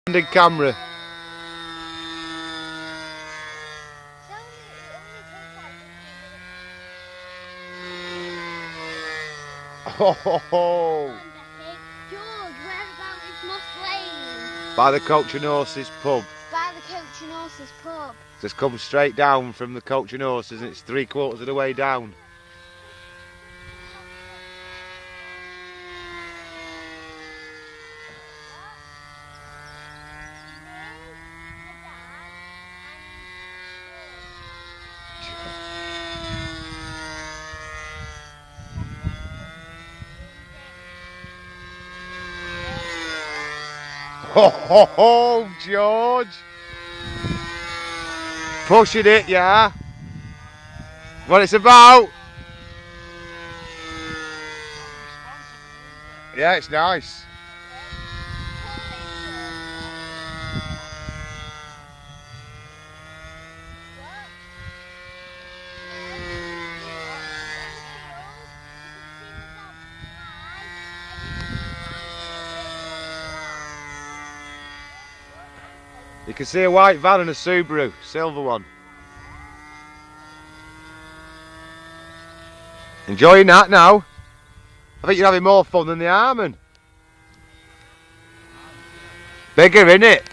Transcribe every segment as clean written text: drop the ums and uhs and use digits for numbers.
Candid camera. Oh, George, whereabouts is Moss Lane? by the Coach and Horses pub. By the Coach and Horses pub. Just come straight down from the Coach and Horses and it's 3/4 of the way down. Oh, George! Pushing it, yeah? What it's about? Yeah, it's nice. You can see a white van and a Subaru, silver one. Enjoying that now? I think you're having more fun than the Harman. Bigger, innit?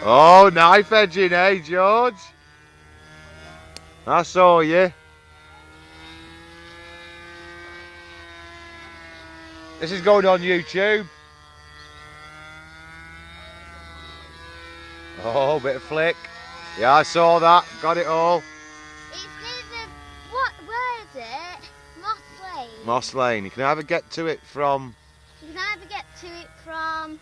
Oh, knife edging, eh, George? I saw you. This is going on YouTube. Oh, bit of flick. Yeah, I saw that. Got it all. It's near the, where is it? Moss Lane. Moss Lane. You can either get to it from... You can either get to it from...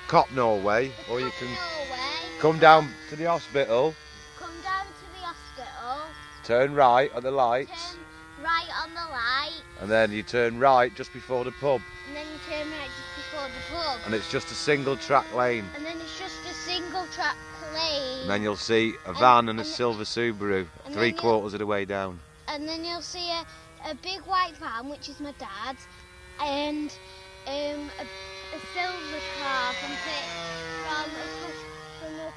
Copnall Way, or you can Norway. come down to the hospital, Come down to the hospital. turn right at the lights, Turn right on the light. and then you turn right just before the pub. And then you turn right just before the pub. And it's just a single track lane. And then it's just a single track lane. And then you'll see a van and a silver Subaru, and 3/4 of the way down. And then you'll see a big white van, which is my dad's, and a silver car from a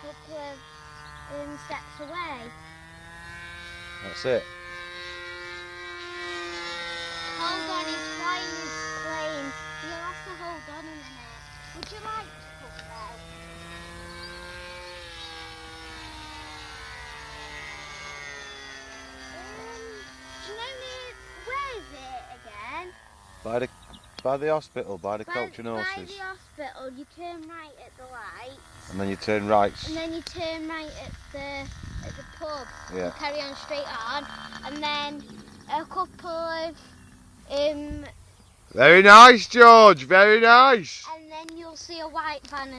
couple of steps away. That's it. Hold on, he's flying his plane. You'll have to hold on a minute. Would you like to put that? Do you know where is it again? By the hospital, by the Coach and By Horses. the hospital, you turn right at the lights. And then you turn right. And then you turn right at the pub. Yeah. And carry on straight on. And then a couple of Very nice, George, very nice. and then you'll see a white van.